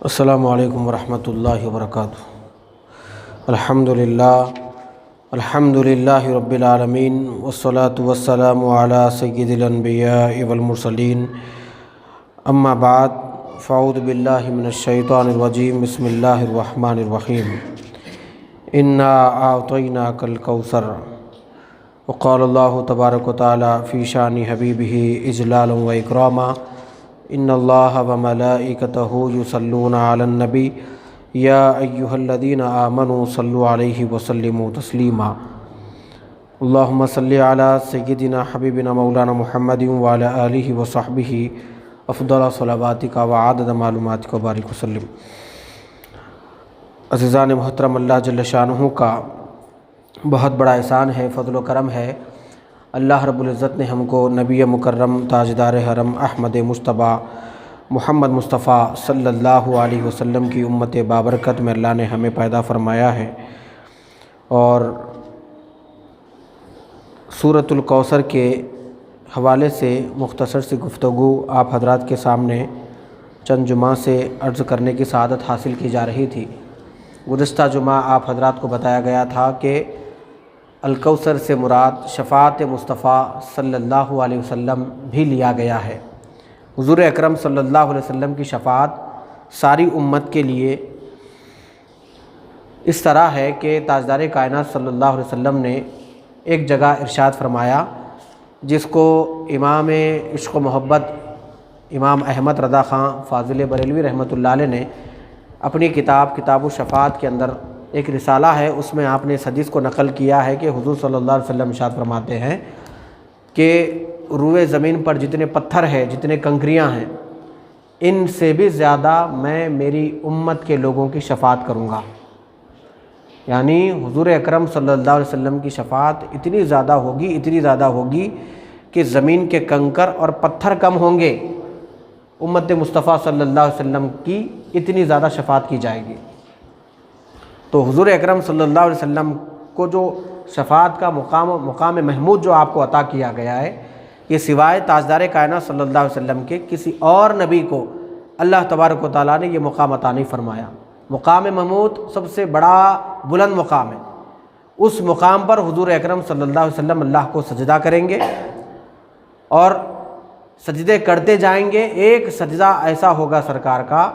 السلام علیکم ورحمۃ اللہ وبرکاتہ۔ الحمد للہ رب العالمین والصلاة والسلام علی سید الانبیاء والمرسلین، اما بعد فاعوذ باللہ من الشیطان الرجیم، بسم اللہ الرحمن الرحیم۔ انا اعطیناک الکوثر، وقال اللہ تبارک و تعالی فی شان حبیبہ اجلالا و اکراما، ان اللہ وملائکتہ یصلون علی النبی یا ایہا الذین آمنوا صلوا علیہ وسلموا تسلیما۔ اللہم صلی علی سیدنا حبیبنا مولانا محمد وعلی آلہ وصحبہ افضل صلواتک وعدد معلوماتک وبارک وسلم۔ عزیزان محترم، اللہ جل شانہ کا بہت بڑا احسان ہے، فضل و کرم ہے۔ اللہ رب العزت نے ہم کو نبی مکرم تاجدار حرم احمد مجتبیٰ محمد مصطفیٰ صلی اللہ علیہ وسلم کی امت بابرکت میں اللہ نے ہمیں پیدا فرمایا ہے، اور سورۃ الکوثر کے حوالے سے مختصر سی گفتگو آپ حضرات کے سامنے چند جمعہ سے عرض کرنے کی سعادت حاصل کی جا رہی تھی۔ گزشتہ جمعہ آپ حضرات کو بتایا گیا تھا کہ الکوثر سے مراد شفاعت مصطفیٰ صلی اللہ علیہ وسلم بھی لیا گیا ہے۔ حضور اکرم صلی اللہ علیہ وسلم کی شفاعت ساری امت کے لیے اس طرح ہے کہ تاجدار کائنات صلی اللہ علیہ وسلم نے ایک جگہ ارشاد فرمایا، جس کو امام عشق و محبت امام احمد رضا خان فاضل بریلوی رحمۃ اللہ علیہ نے اپنی کتاب الشفاعت کے اندر ایک رسالہ ہے، اس میں آپ نے اس حدیث کو نقل کیا ہے کہ حضور صلی اللہ علیہ وسلم ارشاد فرماتے ہیں کہ روئے زمین پر جتنے پتھر ہیں، جتنے کنکریاں ہیں، ان سے بھی زیادہ میں میری امت کے لوگوں کی شفاعت کروں گا۔ یعنی حضور اکرم صلی اللہ علیہ وسلم کی شفاعت اتنی زیادہ ہوگی کہ زمین کے کنکر اور پتھر کم ہوں گے، امت مصطفیٰ صلی اللہ علیہ وسلم کی اتنی زیادہ شفاعت کی جائے گی۔ تو حضور اکرم صلی اللہ علیہ وسلم کو جو شفاعت کا مقام محمود جو آپ کو عطا کیا گیا ہے، یہ سوائے تاجدار کائنات صلی اللہ علیہ وسلم کے کسی اور نبی کو اللہ تبارک و تعالیٰ نے یہ مقام عطا نہیں فرمایا۔ مقام محمود سب سے بڑا بلند مقام ہے، اس مقام پر حضور اکرم صلی اللہ علیہ وسلم اللہ کو سجدہ کریں گے، اور سجدے کرتے جائیں گے۔ ایک سجدہ ایسا ہوگا سرکار کا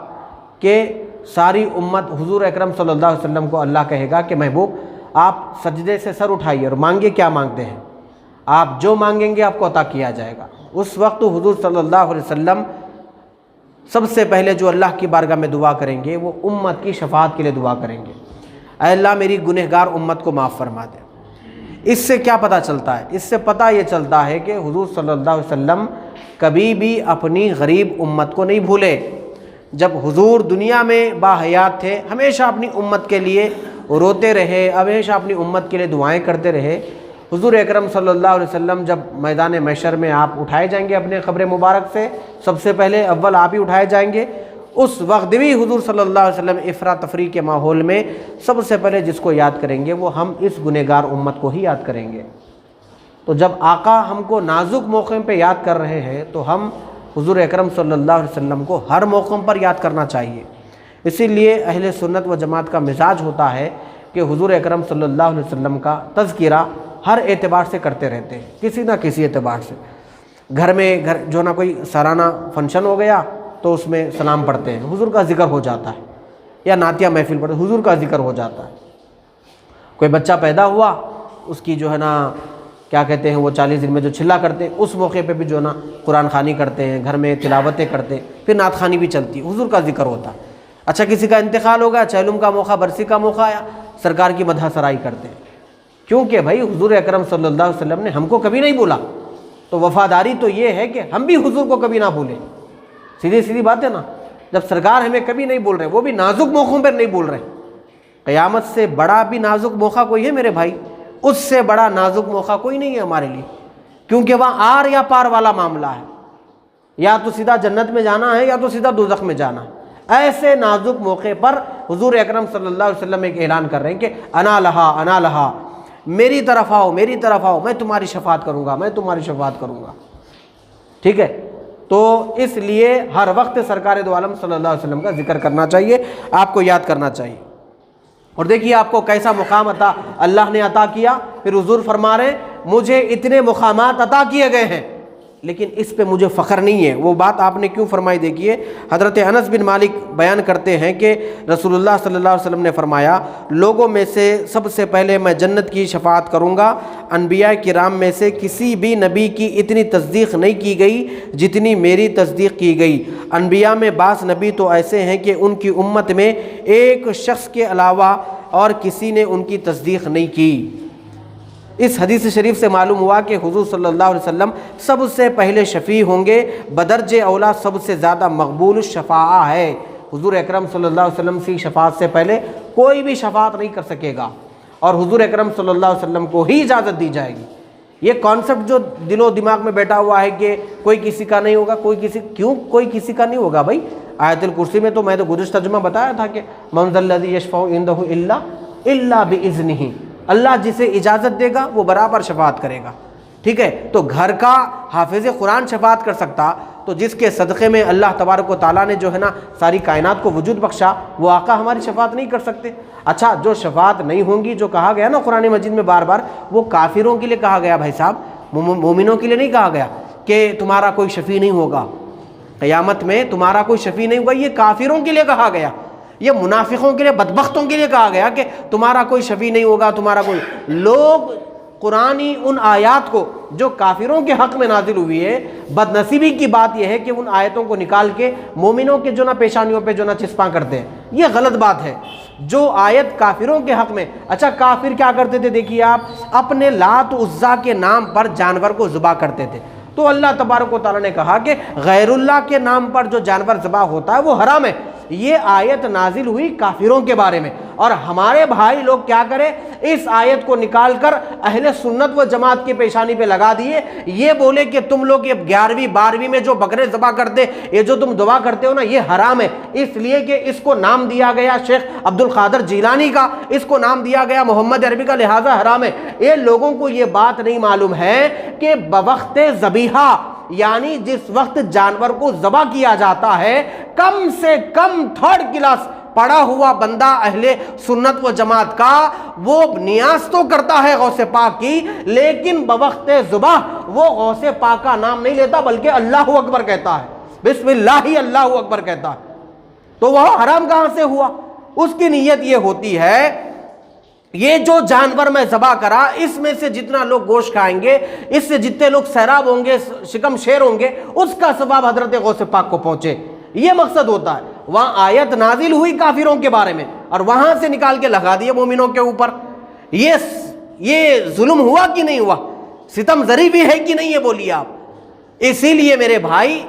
کہ ساری امت حضور اکرم صلی اللہ علیہ وسلم کو اللہ کہے گا کہ محبوب آپ سجدے سے سر اٹھائیے اور مانگے کیا مانگتے ہیں، آپ جو مانگیں گے آپ کو عطا کیا جائے گا۔ اس وقت حضور صلی اللہ علیہ وسلم سب سے پہلے جو اللہ کی بارگاہ میں دعا کریں گے وہ امت کی شفاعت کے لیے دعا کریں گے، اے اللہ میری گنہگار امت کو معاف فرما دے۔ اس سے کیا پتہ چلتا ہے؟ اس سے پتہ یہ چلتا ہے کہ حضور صلی اللہ علیہ وسلم کبھی بھی اپنی غریب امت کو نہیں بھولے۔ جب حضور دنیا میں باحیات تھے، ہمیشہ اپنی امت کے لیے روتے رہے، ہمیشہ اپنی امت کے لیے دعائیں کرتے رہے۔ حضور اکرم صلی اللہ علیہ وسلم جب میدان محشر میں آپ اٹھائے جائیں گے اپنے قبر مبارک سے، سب سے پہلے اول آپ ہی اٹھائے جائیں گے، اس وقت بھی حضور صلی اللہ علیہ وسلم افراط تفریح کے ماحول میں سب سے پہلے جس کو یاد کریں گے وہ ہم اس گنہگار امت کو ہی یاد کریں گے۔ تو جب آقا ہم کو نازک موقع پہ یاد کر رہے ہیں تو ہم حضور اکرم صلی اللہ علیہ وسلم کو ہر موقع پر یاد کرنا چاہیے۔ اسی لیے اہل سنت و جماعت کا مزاج ہوتا ہے کہ حضور اکرم صلی اللہ علیہ وسلم کا تذکرہ ہر اعتبار سے کرتے رہتے ہیں، کسی نہ کسی اعتبار سے۔ گھر جو نہ کوئی سالانہ فنکشن ہو گیا تو اس میں سلام پڑھتے ہیں، حضور کا ذکر ہو جاتا ہے، یا نعتیہ محفل پڑھتے حضور کا ذکر ہو جاتا ہے۔ کوئی بچہ پیدا ہوا، اس کی جو ہے نا کیا کہتے ہیں وہ 40 دن میں جو چھلا کرتے ہیں، اس موقع پہ بھی جو ہے نا قرآن خوانی کرتے ہیں، گھر میں تلاوتیں کرتے ہیں، پھر نعت خوانی بھی چلتی، حضور کا ذکر ہوتا ہے۔ اچھا کسی کا انتقال ہو گیا، چہلم کا موقع، برسی کا موقع آیا، سرکار کی مدح سرائی کرتے ہیں، کیونکہ بھائی حضور اکرم صلی اللہ علیہ وسلم نے ہم کو کبھی نہیں بولا، تو وفاداری تو یہ ہے کہ ہم بھی حضور کو کبھی نہ بھولیں۔ سیدھی بات ہے نا، جب سرکار ہمیں کبھی نہیں بول رہے، وہ بھی نازک موقعوں پر نہیں بول رہے، قیامت سے بڑا بھی نازک موقع کوئی ہے میرے بھائی؟ اس سے بڑا نازک موقع کوئی نہیں ہے ہمارے لیے، کیونکہ وہاں آر یا پار والا معاملہ ہے، یا تو سیدھا جنت میں جانا ہے یا تو سیدھا دوزخ میں جانا ہے۔ ایسے نازک موقع پر حضور اکرم صلی اللہ علیہ وسلم ایک اعلان کر رہے ہیں کہ انا لہا، میری طرف آؤ، میں تمہاری شفاعت کروں گا، ٹھیک ہے؟ تو اس لیے ہر وقت سرکار دو عالم صلی اللہ علیہ وسلم کا ذکر کرنا چاہیے، آپ کو یاد کرنا چاہیے۔ اور دیکھیے آپ کو کیسا مقام اللہ نے عطا کیا۔ پھر حضور فرما رہے ہیں مجھے اتنے مقامات عطا کیے گئے ہیں لیکن اس پہ مجھے فخر نہیں ہے۔ وہ بات آپ نے کیوں فرمائی؟ دیکھیے حضرت انس بن مالک بیان کرتے ہیں کہ رسول اللہ صلی اللہ علیہ وسلم نے فرمایا لوگوں میں سے سب سے پہلے میں جنت کی شفاعت کروں گا۔ انبیاء کرام میں سے کسی بھی نبی کی اتنی تصدیق نہیں کی گئی جتنی میری تصدیق کی گئی۔ انبیاء میں بعض نبی تو ایسے ہیں کہ ان کی امت میں ایک شخص کے علاوہ اور کسی نے ان کی تصدیق نہیں کی۔ اس حدیث شریف سے معلوم ہوا کہ حضور صلی اللہ علیہ وسلم سب سے پہلے شفیع ہوں گے، بدرجہ اولا سب سے زیادہ مقبول الشفاعہ ہے۔ حضور اکرم صلی اللہ علیہ وسلم کی شفاعت سے پہلے کوئی بھی شفاعت نہیں کر سکے گا اور حضور اکرم صلی اللہ علیہ وسلم کو ہی اجازت دی جائے گی۔ یہ کانسیپٹ جو دل و دماغ میں بیٹھا ہوا ہے کہ کوئی کسی کا نہیں ہوگا، کوئی کسی کا نہیں ہوگا بھائی؟ آیت الکرسی میں تو میں تو گزشتہ جمعہ بتایا تھا کہ من ذا الذی یشفع عندہ الا باذنہ، اللہ جسے اجازت دے گا وہ برابر شفاعت کرے گا، ٹھیک ہے؟ تو گھر کا حافظ قرآن شفاعت کر سکتا تو جس کے صدقے میں اللہ تبارک و تعالیٰ نے جو ہے نا ساری کائنات کو وجود بخشا، وہ آقا ہماری شفاعت نہیں کر سکتے؟ اچھا جو شفاعت نہیں ہوں گی، جو کہا گیا نا قرآن مجید میں بار بار، وہ کافروں کے لیے کہا گیا بھائی صاحب، مومنوں کے لیے نہیں کہا گیا کہ تمہارا کوئی شفیع نہیں ہوگا قیامت میں، تمہارا کوئی شفیع نہیں ہوگا۔ یہ کافروں کے لیے کہا گیا، یہ منافقوں کے لیے، بدبختوں کے لیے کہا گیا کہ تمہارا کوئی شفیع نہیں ہوگا، تمہارا کوئی۔ لوگ قرآنی ان آیات کو جو کافروں کے حق میں نازل ہوئی ہے، بدنصیبی کی بات یہ ہے کہ ان آیتوں کو نکال کے مومنوں کے جو نا پیشانیوں پہ جو نا چسپاں کرتے ہیں، یہ غلط بات ہے۔ جو آیت کافروں کے حق میں، اچھا کافر کیا کرتے تھے؟ دیکھیے آپ، اپنے لات عزا کے نام پر جانور کو ذبح کرتے تھے، تو اللہ تبارک و تعالیٰ نے کہا کہ غیر اللہ کے نام پر جو جانور ذبح ہوتا ہے وہ حرام ہے۔ یہ آیت نازل ہوئی کافروں کے بارے میں، اور ہمارے بھائی لوگ کیا کرے، اس آیت کو نکال کر اہل سنت و جماعت کی پیشانی پہ لگا دیے، یہ بولے کہ تم لوگ یہ 11ویں 12ویں میں جو بکرے ذبح کرتے، یہ جو تم دعا کرتے ہو نا، یہ حرام ہے، اس لیے کہ اس کو نام دیا گیا شیخ عبد القادر جیلانی کا، اس کو نام دیا گیا محمد عربی کا، لہذا حرام ہے۔ یہ لوگوں کو یہ بات نہیں معلوم ہے کہ بوقت ذبیحہ، یعنی جس وقت جانور کو ذبح کیا جاتا ہے، کم سے کم 3rd کلاس پڑھا ہوا بندہ اہل سنت و جماعت کا وہ نیاز تو کرتا ہے غوث پاک کی، لیکن بوقت ذبح وہ غوث پاک کا نام نہیں لیتا بلکہ اللہ اکبر کہتا ہے، بسم اللہ ہی اللہ اکبر کہتا ہے۔ تو وہ حرام کہاں سے ہوا؟ اس کی نیت یہ ہوتی ہے یہ جو جانور میں ذبح کرا، اس میں سے جتنا لوگ گوشت کھائیں گے، اس سے جتنے لوگ سیراب ہوں گے، شکم شیر ہوں گے، اس کا ثواب حضرت غوث پاک کو پہنچے، یہ مقصد ہوتا ہے۔ وہاں آیت نازل ہوئی کافروں کے بارے میں اور وہاں سے نکال کے لگا دیے مومنوں کے اوپر۔ یہ ظلم ہوا کہ نہیں ہوا؟ ستم ظریف بھی ہے کہ نہیں؟ یہ بولیے آپ۔ اسی لیے میرے بھائی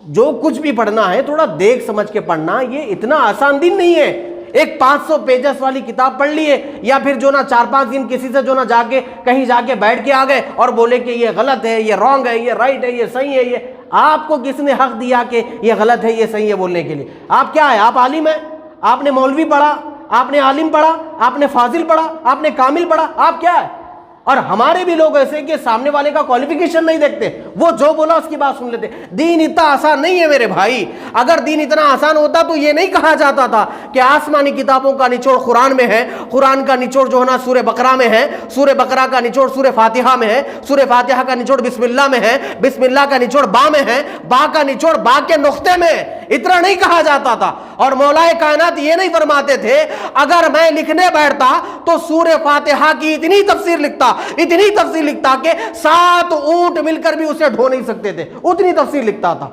جو کچھ بھی پڑھنا ہے تھوڑا دیکھ سمجھ کے پڑھنا، یہ اتنا آسان دن نہیں ہے۔ ایک 500 پیجز والی کتاب پڑھ لیے یا پھر جو نا 4-5 دن کسی سے جو نا جا کے کہیں جا کے بیٹھ کے آ گئے اور بولے کہ یہ غلط ہے، یہ رانگ ہے، یہ رائٹ ہے، یہ صحیح ہے۔ یہ آپ کو کس نے حق دیا کہ یہ غلط ہے، یہ صحیح ہے بولنے کے لیے؟ آپ کیا ہے؟ آپ عالم ہیں؟ آپ نے مولوی پڑھا، آپ نے عالم پڑھا، آپ نے فاضل پڑھا، آپ نے کامل پڑھا، آپ کیا ہے؟ اور ہمارے بھی لوگ ایسے کہ سامنے والے کا کوالیفیکیشن نہیں دیکھتے، وہ جو بولا اس کی بات سن لیتے۔ دین اتنا آسان نہیں ہے میرے بھائی۔ اگر دین اتنا آسان ہوتا تو یہ نہیں کہا جاتا تھا کہ آسمانی کتابوں کا نچوڑ قرآن میں ہے، قرآن کا نچوڑ جو ہے نا سورہ بقرہ میں ہے، سورہ بقرہ کا نچوڑ سورہ فاتحہ میں ہے، سورہ فاتحہ کا نچوڑ بسم اللہ میں ہے، بسم اللہ کا نچوڑ با میں ہے، با کا نچوڑ با کے نقطے میں ہے۔ اتنا نہیں کہا جاتا تھا۔ اور مولا کائنات یہ نہیں فرماتے تھے اگر میں لکھنے بیٹھتا تو سورہ فاتحہ کی اتنی تفسیر لکھتا کہ 7 اونٹ مل کر بھی اسے ڈھو نہیں سکتے تھے، اتنی تفسیر لکھتا تھا۔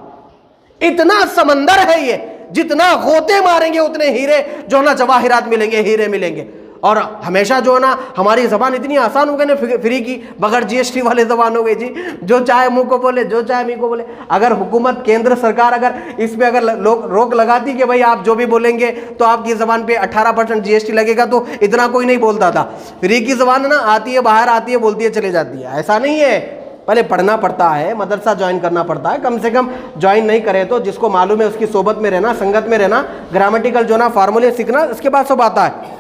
اتنا سمندر ہے یہ، جتنا غوطے ماریں گے اتنے ہیرے جو ہے نا جواہرات ملیں گے، ہیرے ملیں گے۔ اور ہمیشہ جو ہے نا ہماری زبان اتنی آسان ہو گئی نا، فری کی بغیر GST والے زبان ہو گئی جی، جو چاہے منہ کو بولے، جو چاہے منہ کو بولے۔ اگر حکومت کیندر سرکار اگر اس پہ اگر روک لگاتی کہ بھائی آپ جو بھی بولیں گے تو آپ کی زبان پہ 18% GST لگے گا، تو اتنا کوئی نہیں بولتا تھا۔ فری کی زبان نا آتی ہے باہر، آتی ہے بولتی ہے چلے جاتی ہے، ایسا نہیں ہے۔ پہلے پڑھنا پڑتا ہے، مدرسہ جوائن کرنا پڑتا ہے، کم سے کم جوائن نہیں کرے تو جس کو معلوم ہے اس کی صحبت میں رہنا، سنگت میں رہنا، گرامیٹیکل جو نا فارمولے سیکھنا، اس کے بعد سب آتا ہے۔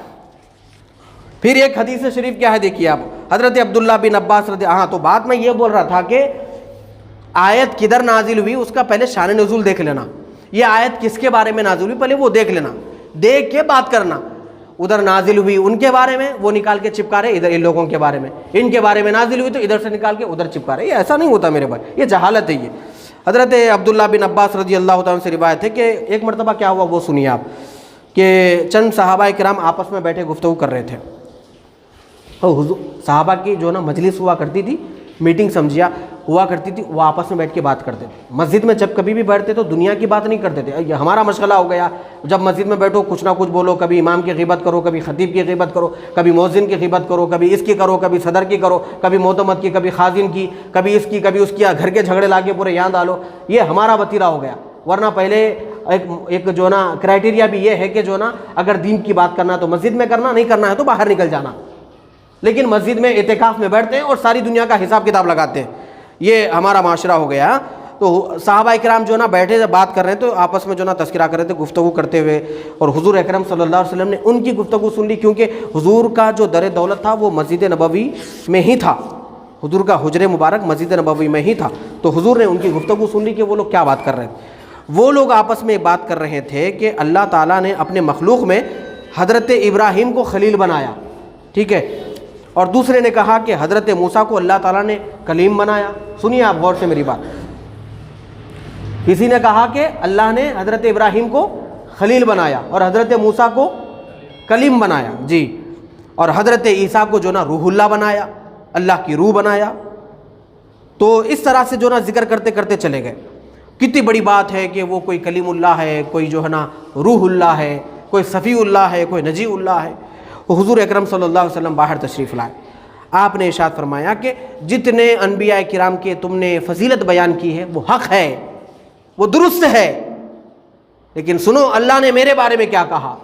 پھر ایک حدیث شریف کیا ہے دیکھیے آپ، حضرت عبداللہ بن عباس تو بات میں یہ بول رہا تھا کہ آیت کدھر نازل ہوئی اس کا پہلے شان نزول دیکھ لینا، یہ آیت کس کے بارے میں نازل ہوئی پہلے وہ دیکھ لینا، دیکھ کے بات کرنا۔ ادھر نازل ہوئی ان کے بارے میں، وہ نکال کے چپکا رہے ادھر ان لوگوں کے بارے میں، ان کے بارے میں نازل ہوئی تو ادھر سے نکال کے ادھر چپکا رہے، یہ ایسا نہیں ہوتا میرے بھائی، یہ جہالت ہے۔ یہ حضرت عبداللہ بن عباس رضی اللہ تعالیٰ سے روایت ہے کہ ایک مرتبہ کیا ہوا وہ سنیے آپ، کہ چند صحابہ کرام آپس میں بیٹھے گفتگو کر رہے تھے، اور حضور صحابہ کی جو نا مجلس ہوا کرتی تھی، میٹنگ سمجھیا ہوا کرتی تھی، وہ آپس میں بیٹھ کے بات کرتے تھے۔ مسجد میں جب کبھی بھی بیٹھتے تو دنیا کی بات نہیں کرتے تھے، یہ ہمارا مشغلہ ہو گیا، جب مسجد میں بیٹھو کچھ نہ کچھ بولو، کبھی امام کی غیبت کرو، کبھی خطیب کی غیبت کرو، کبھی مؤذن کی غیبت کرو، کبھی اس کی کرو، کبھی صدر کی کرو، کبھی معتمد کی، کبھی خازن کی، کبھی اس کی، کبھی اس کی، گھر کے جھگڑے لا کے پورے یہاں ڈالو، یہ ہمارا وتیرہ ہو گیا۔ ورنہ پہلے ایک جو نا کرائٹیریا بھی یہ ہے کہ جو نا اگر دین کی بات کرنا ہے تو مسجد میں کرنا، نہیں کرنا ہے تو باہر نکل جانا، لیکن مسجد میں اعتکاف میں بیٹھتے ہیں اور ساری دنیا کا حساب کتاب لگاتے ہیں، یہ ہمارا معاشرہ ہو گیا۔ تو صحابہ کرام جو نا بیٹھے جب بات کر رہے ہیں تو آپس میں جو نا تذکرہ کر رہے تھے گفتگو کرتے ہوئے، اور حضور اکرم صلی اللہ علیہ وسلم نے ان کی گفتگو سن لی، کیونکہ حضور کا جو در دولت تھا وہ مسجد نبوی میں ہی تھا، حضور کا حجر مبارک مسجد نبوی میں ہی تھا، تو حضور نے ان کی گفتگو سن لی کہ وہ لوگ کیا بات کر رہے تھے۔ وہ لوگ آپس میں بات کر رہے تھے کہ اللہ تعالیٰ نے اپنے مخلوق میں حضرت ابراہیم کو خلیل بنایا، ٹھیک ہے، اور دوسرے نے کہا کہ حضرت موسیٰ کو اللہ تعالیٰ نے کلیم بنایا۔ سنیے آپ غور سے میری بات، کسی نے کہا کہ اللہ نے حضرت ابراہیم کو خلیل بنایا اور حضرت موسیٰ کو کلیم بنایا، جی، اور حضرت عیسیٰ کو جو نا روح اللہ بنایا، اللہ کی روح بنایا۔ تو اس طرح سے جو نا ذکر کرتے کرتے چلے گئے، کتنی بڑی بات ہے کہ وہ کوئی کلیم اللہ ہے، کوئی جو ہے نا روح اللہ ہے، کوئی صفی اللہ ہے، کوئی نجی اللہ ہے۔ حضور اکرم صلی اللہ علیہ وسلم باہر تشریف لائے، آپ نے ارشاد فرمایا کہ جتنے انبیاء کرام کے تم نے فضیلت بیان کی ہے وہ حق ہے، وہ درست ہے، لیکن سنو اللہ نے میرے بارے میں کیا کہا۔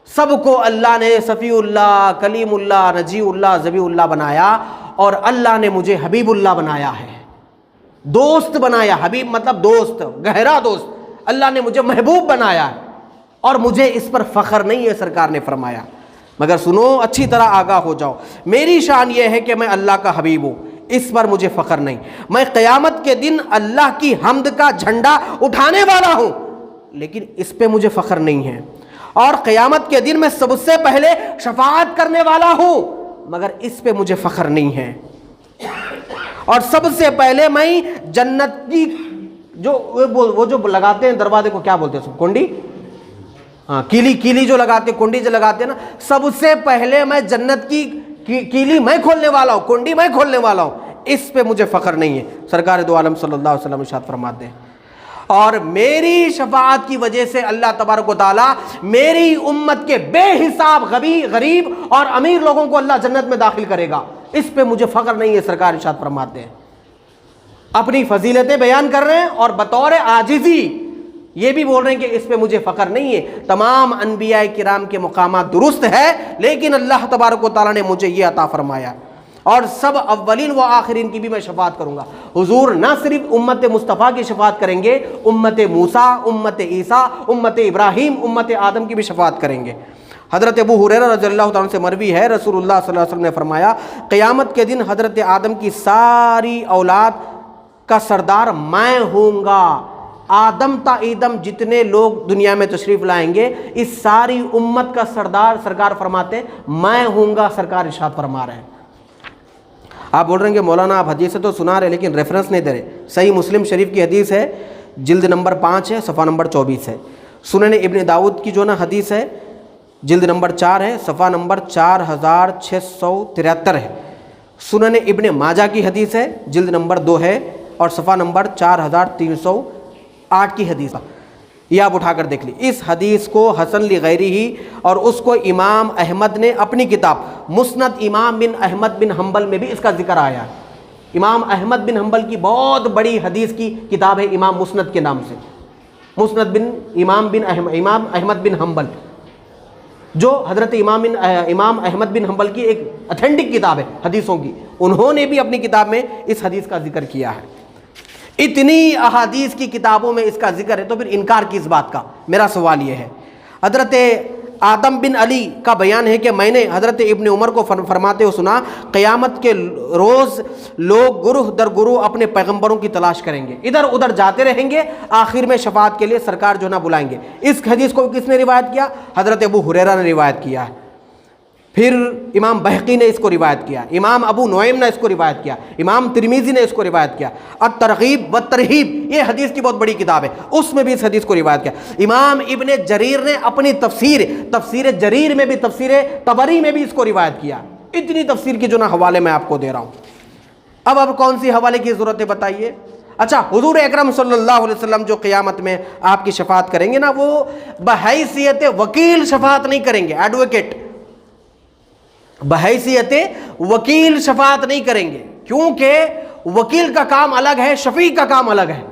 سب کو اللہ نے صفی اللہ، کلیم اللہ، نجی اللہ، ذبیح اللہ بنایا، اور اللہ نے مجھے حبیب اللہ بنایا ہے، دوست بنایا۔ حبیب مطلب دوست، گہرا دوست۔ اللہ نے مجھے محبوب بنایا ہے، اور مجھے اس پر فخر نہیں ہے، سرکار نے فرمایا، مگر سنو اچھی طرح آگاہ ہو جاؤ، میری شان یہ ہے کہ میں اللہ کا حبیب ہوں، اس پر مجھے فخر نہیں۔ میں قیامت کے دن اللہ کی حمد کا جھنڈا اٹھانے والا ہوں، لیکن اس پہ مجھے فخر نہیں ہے، اور قیامت کے دن میں سب سے پہلے شفاعت کرنے والا ہوں، مگر اس پہ مجھے فخر نہیں ہے، اور سب سے پہلے میں جنت کی وہ جو لگاتے ہیں دروازے کو کیا بولتے ہیں سب، کنڈی، ہاں کیلی جو لگاتے، کنڈی جو لگاتے ہیں نا، سب سے پہلے میں جنت کی کیلی میں کھولنے والا ہوں، کنڈی میں کھولنے والا ہوں، اس پہ مجھے فخر نہیں ہے۔ سرکار دو عالم صلی اللہ علیہ وسلم ارشاد فرماتے ہیں، اور میری شفاعت کی وجہ سے اللہ تبارک و تعالیٰ میری امت کے بے حساب غریب اور امیر لوگوں کو اللہ جنت میں داخل کرے گا، اس پہ مجھے فخر نہیں ہے، سرکار ارشاد فرماتے ہیں۔ اپنی فضیلتیں بیان کر رہے ہیں اور بطور عاجزی یہ بھی بول رہے ہیں کہ اس پہ مجھے فخر نہیں ہے۔ تمام انبیاء کرام کے مقامات درست ہے، لیکن اللہ تبارک و تعالیٰ نے مجھے یہ عطا فرمایا، اور سب اولین و آخرین کی بھی میں شفاعت کروں گا۔ حضور نہ صرف امت مصطفیٰ کی شفاعت کریں گے، امت موسیٰ، امت عیسیٰ، امت ابراہیم، امت آدم کی بھی شفاعت کریں گے۔ حضرت ابو ہریرہ رضی اللہ تعالیٰ عنہ سے مروی ہے، رسول اللہ صلی اللہ علیہ وسلم نے فرمایا، قیامت کے دن حضرت آدم کی ساری اولاد کا سردار میں ہوں گا۔ آدم تا ایدم جتنے لوگ دنیا میں تشریف لائیں گے، اس ساری امت کا سردار سرکار فرماتے میں ہوں گا، سرکار ارشاد فرما رہے ہیں۔ آپ بول رہے ہیں کہ مولانا آپ حدیث سے تو سنا رہے لیکن ریفرنس نہیں دے رہے۔ صحیح مسلم شریف کی حدیث ہے، جلد نمبر 5 ہے، صفحہ نمبر 24 ہے۔ سنن ابن داؤد کی جو نا حدیث ہے، جلد نمبر 4 ہے، صفحہ نمبر 4673 ہے۔ سنن ابن ماجہ کی حدیث ہے، جلد نمبر 2 ہے، اور صفحہ نمبر 4308 کی حدیث ہے، یہ آپ اٹھا کر دیکھ لی۔ اس حدیث کو حسن لغیری ہی، اور اس کو امام احمد نے اپنی کتاب مسند امام بن احمد بن حنبل میں بھی اس کا ذکر آیا ہے۔ امام احمد بن حنبل کی بہت بڑی حدیث کی کتاب ہے امام مسند کے نام سے، مسند بن امام احمد بن حنبل، جو حضرت امام احمد بن حنبل کی ایک اتھینٹک کتاب ہے حدیثوں کی، انہوں نے بھی اپنی کتاب میں اس حدیث کا ذکر کیا ہے۔ اتنی احادیث کی کتابوں میں اس کا ذکر ہے تو پھر انکار کس بات کا؟ میرا سوال یہ ہے۔ حضرت آدم بن علی کا بیان ہے کہ میں نے حضرت ابن عمر کو فرماتے ہوئے سنا، قیامت کے روز لوگ گروہ در گروہ اپنے پیغمبروں کی تلاش کریں گے، ادھر ادھر جاتے رہیں گے، آخر میں شفاعت کے لیے سرکار جو نا بلائیں گے۔ اس حدیث کو کس نے روایت کیا؟ حضرت ابو ہریرہ نے روایت کیا ہے۔ پھر امام بہقی نے اس کو روایت کیا، امام ابو نعیم نے اس کو روایت کیا، امام ترمذی نے اس کو روایت کیا۔ الترغیب والترہیب یہ حدیث کی بہت بڑی کتاب ہے، اس میں بھی اس حدیث کو روایت کیا۔ امام ابن جریر نے اپنی تفسیر جریر میں بھی، تفسیر طبری میں بھی اس کو روایت کیا۔ اتنی تفسیر کی جو نا حوالے میں آپ کو دے رہا ہوں۔ اب کون سی حوالے کی ضرورت ہے بتائیے؟ اچھا، حضور اکرم صلی اللہ علیہ وسلم جو قیامت میں آپ کی شفاعت کریں گے نا، وہ بحیثیت وکیل شفاعت نہیں کریں گے، ایڈوکیٹ، بحیثیت وکیل شفاعت نہیں کریں گے، کیونکہ وکیل کا کام الگ ہے، شفیع کا کام الگ ہے۔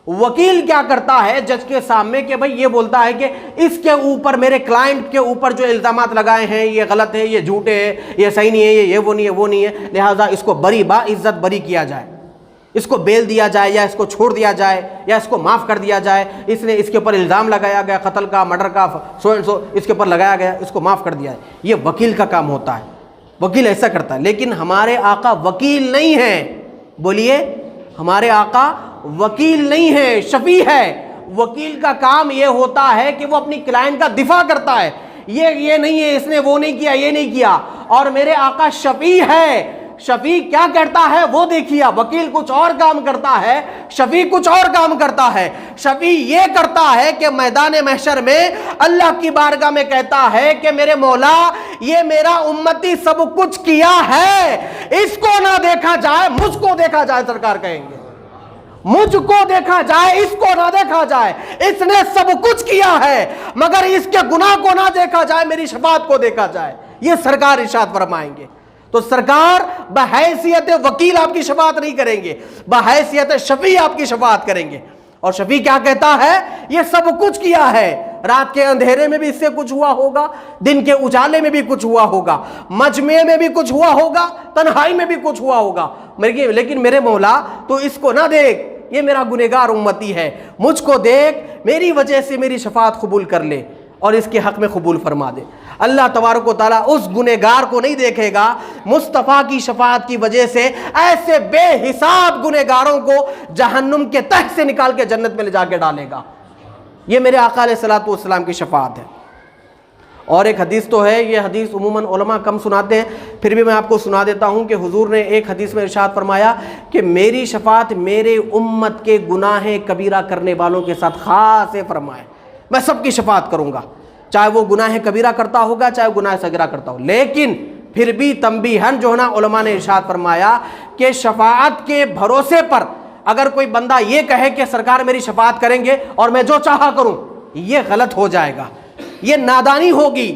وکیل کیا کرتا ہے جج کے سامنے کہ بھائی یہ بولتا ہے کہ اس کے اوپر، میرے کلائنٹ کے اوپر جو الزامات لگائے ہیں یہ غلط ہے، یہ جھوٹے ہے، یہ صحیح نہیں ہے، یہ وہ نہیں ہے، وہ نہیں ہے، لہٰذا اس کو بری با عزت بری کیا جائے، اس کو بیل دیا جائے یا اس کو چھوڑ دیا جائے یا اس کو معاف کر دیا جائے، اس نے اس کے اوپر الزام لگایا گیا قتل کا، مرڈر کا، سو اینڈ سو اس کے اوپر لگایا گیا، اس کو معاف کر دیا جائے، یہ وکیل کا کام ہوتا ہے، وکیل ایسا کرتا ہے۔ لیکن ہمارے آقا وکیل نہیں ہیں، بولیے، ہمارے آقا وکیل نہیں ہے، شفیع ہے۔ وکیل کا کام یہ ہوتا ہے کہ وہ اپنی کلائنٹ کا دفاع کرتا ہے، یہ نہیں ہے، اس نے وہ نہیں کیا، یہ نہیں کیا، اور میرے آقا شفیع ہے۔ شفیع کیا کرتا ہے وہ دیکھیے، وکیل کچھ اور کام کرتا ہے، شفیع کچھ اور کام کرتا ہے۔ شفیع یہ کرتا ہے کہ میدان محشر میں اللہ کی بارگاہ میں کہتا ہے کہ میرے مولا، یہ میرا امتی سب کچھ کیا ہے، اس کو نہ دیکھا جائے، مجھ کو دیکھا جائے، سرکار کہیں گے مجھ کو دیکھا جائے، اس کو نہ دیکھا جائے، اس نے سب کچھ کیا ہے، مگر اس کے گناہ کو نہ دیکھا جائے، میری شفاعت کو دیکھا جائے، یہ سرکار ارشاد فرمائیں گے۔ تو سرکار بحیثیت وکیل آپ کی شفاعت نہیں کریں گے، بحیثیت شفیع آپ کی شفاعت کریں گے۔ اور شفیع کیا کہتا ہے؟ یہ سب کچھ کیا ہے، رات کے اندھیرے میں بھی اس سے کچھ ہوا ہوگا، دن کے اجالے میں بھی کچھ ہوا ہوگا، مجمع میں بھی کچھ ہوا ہوگا، تنہائی میں بھی کچھ ہوا ہوگا، لیکن میرے مولا تو اس کو نہ دیکھ، یہ میرا گنہگار امتی ہے، مجھ کو دیکھ، میری وجہ سے میری شفاعت قبول کر لے اور اس کے حق میں قبول فرما دے۔ اللہ تبارک و تعالیٰ اس گنہگار کو نہیں دیکھے گا، مصطفیٰ کی شفاعت کی وجہ سے ایسے بے حساب گنہگاروں کو جہنم کے تہ سے نکال کے جنت میں لے جا کے ڈالے گا۔ یہ میرے آقا علیہ الصلوۃ والسلام کی شفاعت ہے۔ اور ایک حدیث تو ہے، یہ حدیث عموماً علماء کم سناتے ہیں، پھر بھی میں آپ کو سنا دیتا ہوں کہ حضور نے ایک حدیث میں ارشاد فرمایا کہ میری شفاعت میرے امت کے گناہ کبیرہ کرنے والوں کے ساتھ خاص ہے، فرمائے میں سب کی شفاعت کروں گا، چاہے وہ گناہ کبیرہ کرتا ہوگا، چاہے گناہ صغیرہ کرتا ہو۔ لیکن پھر بھی تنبیہاً جو ہے نا علماء نے ارشاد فرمایا کہ شفاعت کے بھروسے پر اگر کوئی بندہ یہ کہے کہ سرکار میری شفاعت کریں گے اور میں جو چاہا کروں، یہ غلط ہو جائے گا، یہ نادانی ہوگی۔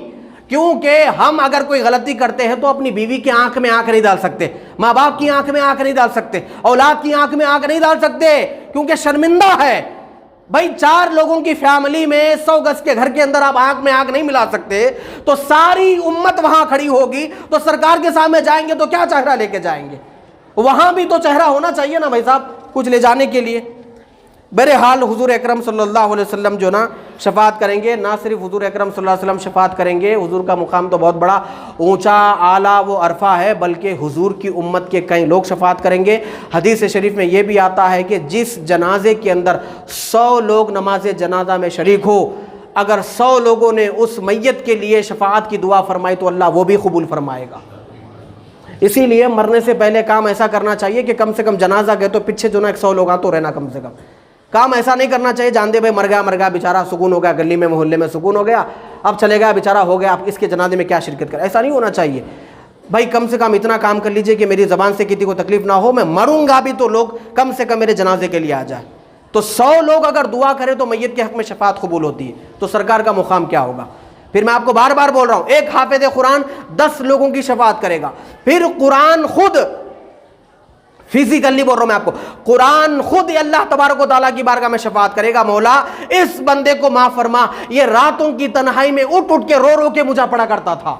کیونکہ ہم اگر کوئی غلطی کرتے ہیں تو اپنی بیوی کی آنکھ میں آنکھ نہیں ڈال سکتے، ماں باپ کی آنکھ میں آنکھ نہیں ڈال سکتے، اولاد کی آنکھ میں آنکھ نہیں ڈال سکتے، کیونکہ شرمندہ ہے۔ بھائی 4 لوگوں کی فیملی میں 100 گز کے گھر کے اندر آپ آنکھ میں آنکھ نہیں ملا سکتے، تو ساری امت وہاں کھڑی ہوگی، تو سرکار کے سامنے جائیں گے تو کیا چہرہ لے کے جائیں گے؟ وہاں بھی تو چہرہ ہونا چاہیے نا بھائی صاحب، کچھ لے جانے کے لیے۔ بہرحال حضور اکرم صلی اللہ علیہ وسلم جو نا شفاعت کریں گے، نہ صرف حضور اکرم صلی اللہ علیہ وسلم شفاعت کریں گے، حضور کا مقام تو بہت بڑا اونچا اعلیٰ وہ عرفہ ہے، بلکہ حضور کی امت کے کئی لوگ شفاعت کریں گے۔ حدیث شریف میں یہ بھی آتا ہے کہ جس جنازے کے اندر 100 لوگ نماز جنازہ میں شریک ہو، اگر 100 لوگوں نے اس میت کے لیے شفاعت کی دعا فرمائی تو اللہ وہ بھی قبول فرمائے گا۔ اسی لیے مرنے سے پہلے کام ایسا کرنا چاہیے کہ کم سے کم جنازہ گئے تو پیچھے جو نا 100 لوگ تو رہنا، کم سے کم کام ایسا نہیں کرنا چاہیے جان دے بھائی مر گیا بیچارہ، سکون ہو گیا، گلی میں محلے میں سکون ہو گیا، اب چلے گیا بیچارہ، ہو گیا، اب اس کے جنازے میں کیا شرکت کرے، ایسا نہیں ہونا چاہیے۔ بھائی کم سے کم اتنا کام کر لیجئے کہ میری زبان سے کسی کو تکلیف نہ ہو، میں مروں گا بھی تو لوگ کم سے کم میرے جنازے کے لیے آ جائے۔ تو 100 لوگ اگر دعا کرے تو میت کے حق میں شفاعت قبول ہوتی ہے، تو سرکار کا مقام کیا ہوگا؟ پھر میں آپ کو بار بار بول رہا ہوں، ایک حافظ قرآن 10 لوگوں کی شفاعت کرے گا، پھر قرآن خود، فزیکلی بول رہا ہوں میں آپ کو، قرآن خود اللہ تبارک و تعالیٰ کی بارگاہ میں شفاعت کرے گا، مولا اس بندے کو معاف فرما، یہ راتوں کی تنہائی میں اٹھ اٹھ کے رو رو کے مجھے پڑھا کرتا تھا،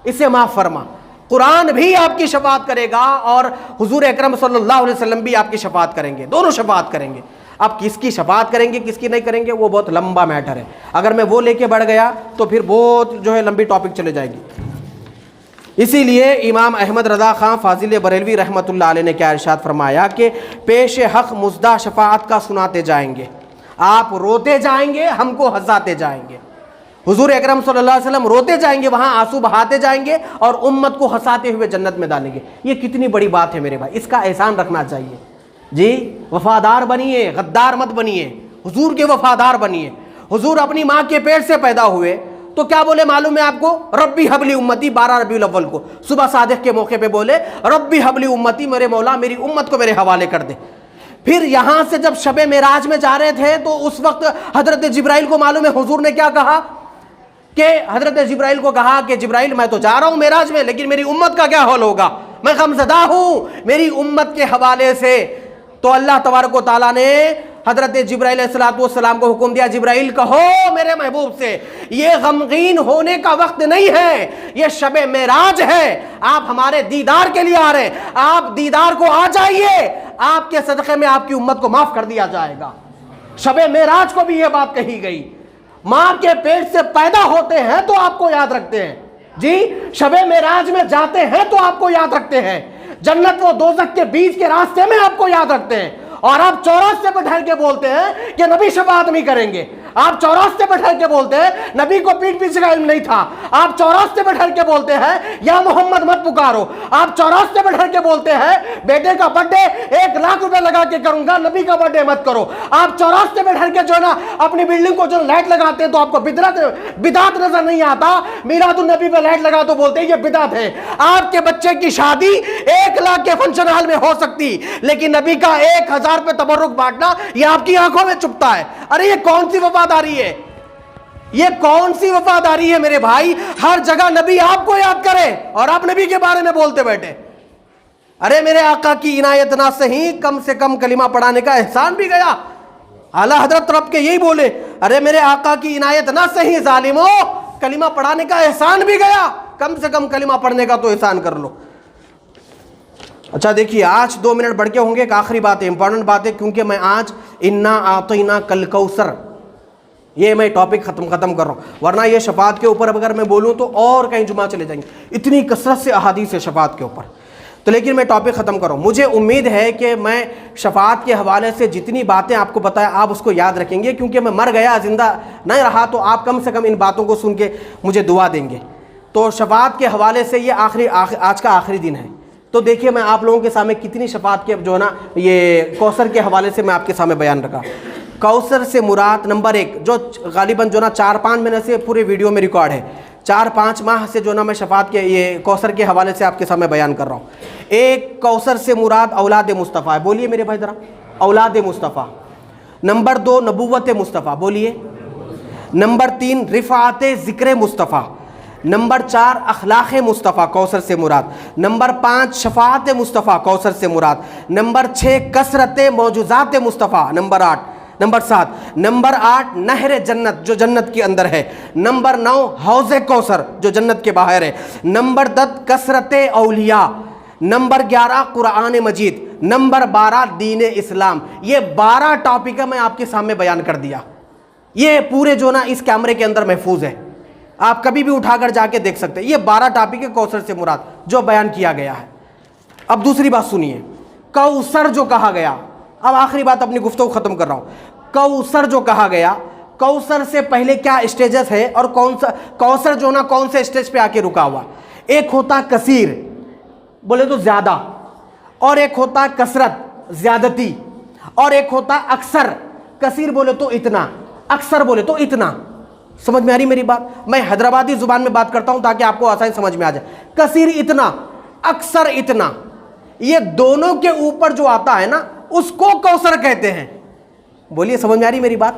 اسے معاف فرما۔ قرآن بھی آپ کی شفاعت کرے گا اور حضور اکرم صلی اللہ علیہ وسلم بھی آپ کی شفاعت کریں گے، دونوں شفاعت کریں گے۔ اب کس کی شفاعت کریں گے کس کی نہیں کریں گے وہ بہت لمبا میٹر ہے. اگر میں وہ لے کے بڑھ گیا تو پھر بہت جو ہے لمبی ٹاپک چلے جائے گی. اسی لیے امام احمد رضا خان فاضل بریلوی رحمۃ اللہ علیہ نے کیا ارشاد فرمایا کہ پیش حق مزدہ شفاعت کا سناتے جائیں گے, آپ روتے جائیں گے, ہم کو ہنساتے جائیں گے. حضور اکرم صلی اللہ علیہ وسلم روتے جائیں گے, وہاں آنسو بہاتے جائیں گے, اور امت کو ہنساتے ہوئے جنت میں ڈالیں گے. یہ کتنی بڑی بات ہے میرے بھائی, اس کا احسان رکھنا چاہیے. جی وفادار بنیے, غدار مت بنیے, حضور کے وفادار بنیے. حضور اپنی ماں کے پیٹ سے پیدا ہوئے تو کیا بولے معلوم ہے آپ کو؟ ربی حبلی امتی, 12 ربیع الاول کو صبح صادق کے موقع پہ بولے ربی حبلی امتی, میرے مولا میری امت کو میرے حوالے کر دے. پھر یہاں سے جب شب معراج میں جا رہے تھے تو اس وقت حضرت جبرائیل کو معلوم ہے حضور نے کیا کہا کہ حضرت جبرائیل کو کہا کہ جبرائیل میں تو جا رہا ہوں معراج میں, لیکن میری امت کا کیا حال ہوگا, میں غمزدہ ہوں میری امت کے حوالے سے. تو اللہ تبارک و تعالیٰ نے حضرت جبرائیل علیہ السلام کو حکم دیا, جبرائیل کہو میرے محبوب سے یہ غمگین ہونے کا وقت نہیں ہے, یہ شب معراج ہے, آپ ہمارے دیدار کے لیے آ رہے ہیں, آپ دیدار کو آ جائیے, آپ کے صدقے میں آپ کی امت کو معاف کر دیا جائے گا. شب معراج کو بھی یہ بات کہی گئی. ماں کے پیٹ سے پیدا ہوتے ہیں تو آپ کو یاد رکھتے ہیں, جی شب معراج میں جاتے ہیں تو آپ کو یاد رکھتے ہیں, جنت و دوزخ کے بیچ کے راستے میں آپ کو یاد رکھتے ہیں, اور آپ چوراستے پہ ٹھہر کے بولتے ہیں کہ نبی شفاعت نہیں کریں گے. آپ چوراستے پہ ٹھہر کے بولتے ہیں نبی کو پیٹ پیچھے کا علم نہیں تھا. آپ چوراستے پہ ٹھہر کے بولتے ہیں یا محمد مت پکارو. آپ چوراستے پہ ٹھہر کے بولتے ہیں بیٹے کا برتھ ڈے 1 لاکھ روپے لگا کے کروں گا, نبی کا برتھ ڈے مت کرو. آپ چوراستے پہ ٹھہر کے جو ہے نا اپنی بلڈنگ کو جو لائٹ لگاتے ہیں تو آپ کو بدعت نظر نہیں آتا, میلاد النبی پہ لائٹ لگا تو بولتے ہیں یہ بدعت ہے. آپ کے بچے کی شادی 1 لاکھ کے فنکشن ہال میں ہو سکتی, لیکن نبی کا 1000 پہ تبرک بانٹنا یہ آپ کی آنکھوں میں چپتا ہے. ارے یہ کون سی وفاداری ہے, یہ کون سی وفاداری ہے میرے بھائی؟ ہر جگہ نبی آپ کو یاد کرے اور آپ نبی کے بارے میں بولتے بیٹھے. ارے میرے آقا کی عنایت نہ صحیح, کم سے کم کلمہ پڑھانے کا احسان بھی گیا. اعلیٰ حضرت رب کے یہی بولے, ارے میرے آقا کی عنایت نہ صحیح ظالموں, کلمہ پڑھانے کا احسان بھی گیا, کم سے کم کلمہ پڑھنے کا تو احسان کر لو. اچھا دیکھیے, آج 2 منٹ بڑھ کے ہوں گے, ایک آخری بات ہے, امپورٹنٹ بات ہے, کیونکہ میں آج انا اعطینا کل کوثر یہ میں ٹاپک ختم کر رہا ہوں, ورنہ یہ شفاعت کے اوپر اگر میں بولوں تو اور کہیں جمعہ چلے جائیں گے, اتنی کثرت سے احادیث ہے شفاعت کے اوپر. تو لیکن میں ٹاپک ختم کر رہا ہوں. مجھے امید ہے کہ میں شفاعت کے حوالے سے جتنی باتیں آپ کو بتایا آپ اس کو یاد رکھیں گے, کیونکہ میں مر گیا زندہ نہیں رہا تو آپ کم سے کم ان باتوں کو سن کے مجھے دعا دیں گے. تو شفاعت کے حوالے سے یہ آج کا آخری دن ہے. تو دیکھیے میں آپ لوگوں کے سامنے کتنی شفاعت کے جو ہے نا یہ کوثر کے حوالے سے میں آپ کے سامنے بیان رکھا. کوثر سے مراد نمبر 1 جو غالباً جو نا 4-5 مہینے سے پورے ویڈیو میں ریکارڈ ہے, 4-5 ماہ سے جو نا میں شفاعت کے یہ کوثر کے حوالے سے آپ کے سامنے بیان کر رہا ہوں. ایک کوثر سے مراد اولاد مصطفیٰ ہے, بولیے میرے بھائی ذرا, اولاد مصطفیٰ. نمبر 2 نبوت مصطفیٰ, بولیے. نمبر 3 رفعت ذکر مصطفیٰ. نمبر 4 اخلاق مصطفیٰ کوثر سے مراد. نمبر 5 شفاعت مصطفیٰ کوثر سے مراد. نمبر 6 کثرت معجزات مصطفیٰ. نمبر 7 نمبر 8 نہر جنت جو جنت کے اندر ہے. نمبر 9 حوض کوثر جو جنت کے باہر ہے. نمبر 10 کثرت اولیاء. نمبر 11 قرآن مجید. نمبر 12 دین اسلام. یہ 12 ٹاپک میں آپ کے سامنے بیان کر دیا. یہ پورے جو نا اس کیمرے کے اندر محفوظ ہے, آپ کبھی بھی اٹھا کر جا کے دیکھ سکتے ہیں. یہ 12 ٹاپک کوثر سے مراد جو بیان کیا گیا ہے. اب دوسری بات سنیے, کوثر جو کہا گیا, اب آخری بات اپنی گفتگو ختم کر رہا ہوں. کوثر جو کہا گیا, کوثر سے پہلے کیا اسٹیجز ہے اور کوثر جو نا کون سے اسٹیج پہ آ کے رکا ہوا. ایک ہوتا کثیر بولے تو زیادہ, اور ایک ہوتا کثرت زیادتی, اور ایک ہوتا اکثر. کثیر بولے تو اتنا, اکثر بولے تو اتنا. سمجھ میں آ رہی میری بات؟ میں حیدرآبادی زبان میں بات کرتا ہوں تاکہ آپ کو آسانی سمجھ میں آ جائے. کثیر اتنا, اکثر اتنا, یہ دونوں کے اوپر جو آتا ہے نا اس کو کوثر کہتے ہیں. بولیے سمجھ میں آ رہی میری بات؟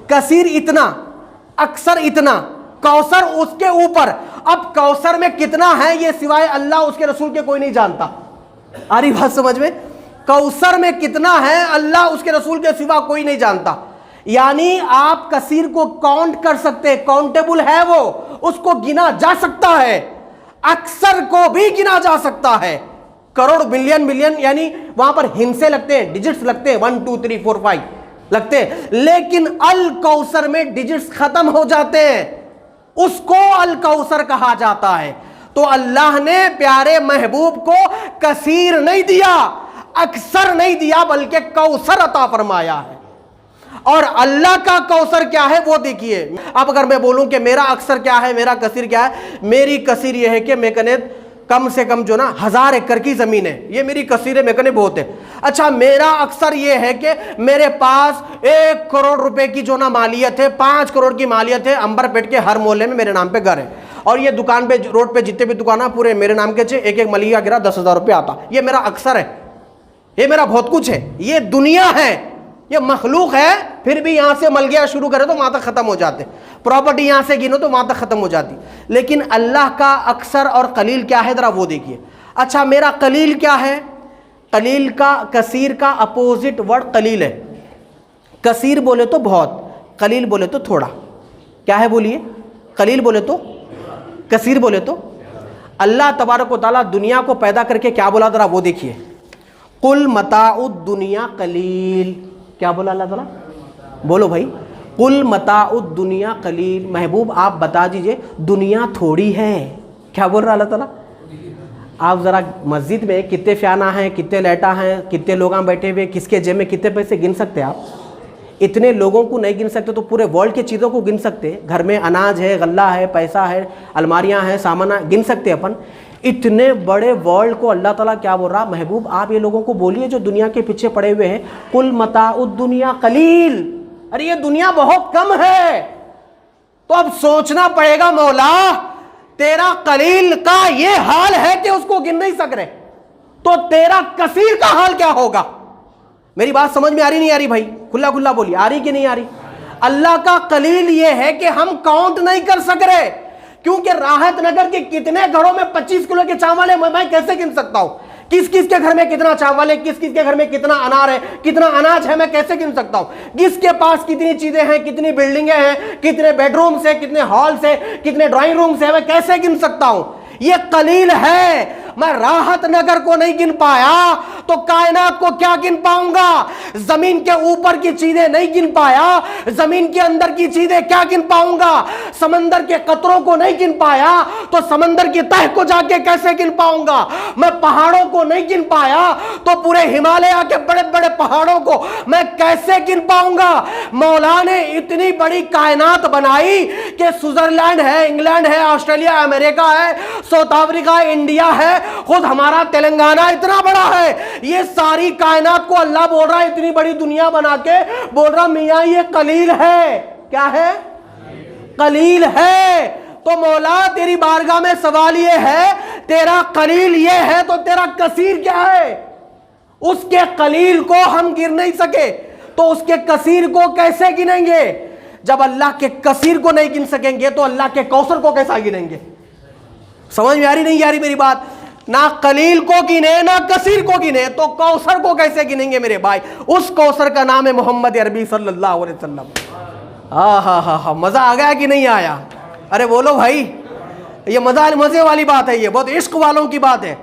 کثیر اتنا, اکثر اتنا, کوثر اس کے اوپر. اب کوثر میں کتنا ہے یہ سوائے اللہ اس کے رسول کے کوئی نہیں جانتا. آ رہی بات سمجھ میں؟ کوثر میں کتنا ہے اللہ اس کے رسول کے سوا کوئی نہیں جانتا. یعنی آپ کثیر کو کاؤنٹ کر سکتے, کاؤنٹیبل ہے وہ, اس کو گنا جا سکتا ہے. اکثر کو بھی گنا جا سکتا ہے, کروڑ ملین یعنی وہاں پر ہندسے لگتے ہیں, ڈیجٹس لگتے ہیں 1 2 3 4 5. لگتے ہیں، لیکن الکوثر میں ڈیجٹس ختم ہو جاتے ہیں، اس کو الکوثر کہا جاتا ہے۔ تو اللہ نے پیارے محبوب کو کثیر نہیں دیا، اکثر نہیں دیا، بلکہ کوثر عطا فرمایا ہے۔ اور اللہ کا کوثر کیا ہے وہ دیکھیے۔ اب اگر میں بولوں کہ میرا اکثر کیا ہے، میرا کثیر کیا ہے، میری کثیر یہ ہے کہ میں کہنے کم سے کم جو نا 1000 ایکڑ کی زمین ہے، یہ میری کثیر ہے، میں کہنے بہت ہے۔ اچھا میرا اکثر یہ ہے کہ میرے پاس 1 کروڑ روپے کی جو نا مالیت ہے، 5 کروڑ کی مالیت ہے، امبر پیٹ کے ہر محلے میں میرے نام پہ گھر ہے، اور یہ دکان پہ روڈ پہ جتنے بھی دکان ہے پورے میرے نام کے چھے، ایک ایک ملیہ گرا 10,000 روپے آتا، یہ میرا اکثر ہے، یہ میرا بہت کچھ ہے، یہ دنیا ہے، یہ مخلوق ہے۔ پھر بھی یہاں سے مل گیا شروع کرے تو وہاں تک ختم ہو جاتے، پراپرٹی یہاں سے گنو تو وہاں تک ختم ہو جاتی۔ لیکن اللہ کا اکثر اور قلیل کیا ہے ذرا وہ دیکھیے۔ اچھا میرا قلیل کیا ہے؟ قلیل کا کثیر کا اپوزٹ ورڈ قلیل ہے۔ کثیر بولے تو بہت، قلیل بولے تو تھوڑا۔ کیا ہے بولیے؟ قلیل بولے تو، کثیر بولے تو۔ اللہ تبارک و تعالیٰ دنیا کو پیدا کر کے کیا بولا ذرا وہ دیکھیے، قل متاع الدنیا قلیل۔ کیا بولا اللہ تعالیٰ؟ بولو بھائی، قل متاع الدنیا قلیل۔ محبوب آپ بتا دیجئے دنیا تھوڑی ہے۔ کیا بول رہا اللہ تعالیٰ؟ آپ ذرا مسجد میں کتنے فیانہ ہیں، کتنے لیٹا ہیں، کتنے لوگ بیٹھے ہوئے، کس کے جیب میں کتنے پیسے گن سکتے آپ؟ اتنے لوگوں کو نہیں گن سکتے تو پورے ورلڈ کی چیزوں کو گن سکتے؟ گھر میں اناج ہے، غلہ ہے، پیسہ ہے، الماریاں ہیں، سامان گن سکتے اپن؟ اتنے بڑے ورلڈ کو اللہ تعالیٰ کیا بول رہا؟ محبوب آپ یہ لوگوں کو بولیے جو دنیا کے پیچھے پڑے ہوئے ہیں، قل متاع الدنیا قلیل، ارے یہ دنیا بہت کم ہے۔ تو اب سوچنا پڑے گا مولا تیرا قلیل کا یہ حال ہے کہ اس کو گن نہیں سک رہے، تو تیرا کثیر کا حال کیا ہوگا؟ میری بات سمجھ میں آ رہی نہیں آ رہی بھائی؟ کھلا کھلا بولی، آ رہی کہ نہیں آ رہی؟ اللہ کا قلیل یہ ہے کہ ہم کاؤنٹ نہیں کر سک رہے، کیونکہ راحت نگر کے کتنے گھروں میں 25 کلو کے چاول ہے، میں کیسے گن سکتا ہوں؟ کس کس کے گھر میں کتنا چاول ہے، کس کس کے گھر میں کتنا انار ہے، کتنا اناج ہے، میں کیسے گن سکتا ہوں؟ کس کے پاس کتنی چیزیں ہیں، کتنی بلڈنگیں ہیں، کتنے بیڈ رومز ہیں، کتنے ہالز ہیں، کتنے ڈرائنگ رومز ہیں، میں کیسے گن سکتا ہوں؟ یہ قلیل ہے۔ میں راحت نگر کو نہیں گن پایا تو کائنات کو کیا گن پاؤں گا؟ زمین کے اوپر کی چیزیں نہیں گن پایا، زمین کے اندر کی چیزیں کیا گن پاؤں گا؟ سمندر کے قطروں کو نہیں گن پایا تو سمندر کی تہ کو جا کے کیسے گن پاؤں گا؟ میں پہاڑوں کو نہیں گن پایا تو پورے ہمالیہ کے بڑے بڑے پہاڑوں کو میں کیسے گن پاؤں گا؟ مولا نے اتنی بڑی کائنات بنائی کہ سوئٹزرلینڈ ہے، انگلینڈ ہے، آسٹریلیا، امریکہ ہے، ساؤتھ افریقہ، انڈیا ہے، خود ہمارا تلنگانہ اتنا بڑا ہے۔ یہ ساری کائنات کو اللہ بول رہا ہے، اتنی بڑی دنیا بنا کے بول رہا میاں یہ قلیل ہے۔ کیا ہے؟ قلیل ہے۔ تو مولا تیری بارگاہ میں سوال یہ ہے، تیرا قلیل یہ ہے تو تیرا کثیر کیا ہے؟ اس کے قلیل کو ہم گن نہیں سکے تو اس کے کثیر کو کیسے گنیں گے؟ جب اللہ کے کثیر کو نہیں گن سکیں گے تو اللہ کے کوثر کو کیسا گنیں گے؟ سمجھ میں آ رہی نہیں آ رہی میری بات؟ نہ قلیل کو گنے نہ کثیر کو گنے تو کوثر کو کیسے گنیں گے میرے بھائی؟ اس کوثر کا نام ہے محمد عربی صلی اللہ علیہ وسلم۔ مزہ آ گیا کہ نہیں آیا؟ ارے بولو بھائی، یہ مزے والی بات ہے، یہ بہت عشق والوں کی بات ہے۔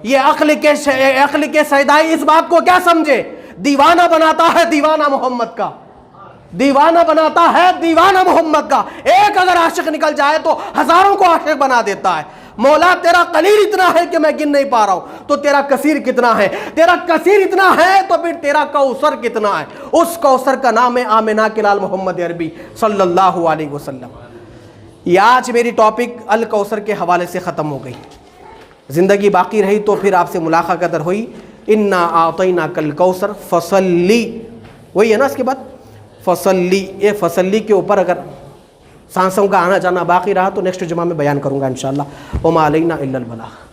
یہ عقل کے سیدائی اس بات کو کیا سمجھے؟ دیوانہ بناتا ہے دیوانہ محمد کا، دیوانہ بناتا ہے دیوانہ محمد کا۔ ایک اگر عاشق نکل جائے تو ہزاروں کو عاشق بنا دیتا ہے۔ مولا تیرا قلیل اتنا ہے کہ میں گن نہیں پا رہا ہوں تو تیرا کثیر کتنا ہے؟ تیرا کثیر اتنا ہے تو پھر تیرا کوثر کتنا ہے؟ اس کوثر کا نام ہے آمنہ کے لال محمد عربی صلی اللہ علیہ وسلم۔ یہ آج میری ٹاپک الکوثر کے حوالے سے ختم ہو گئی۔ زندگی باقی رہی تو پھر آپ سے ملاقات قدر ہوئی۔ انا اعطیناک الکوثر فصلی، وہی ہے نا اس کے بعد فصلی۔ یہ فصلی کے اوپر اگر سانسوں کا آنا جانا باقی رہا تو نیکسٹ جمعہ میں بیان کروں گا انشاءاللہ۔ وما علینا الا البلاغ۔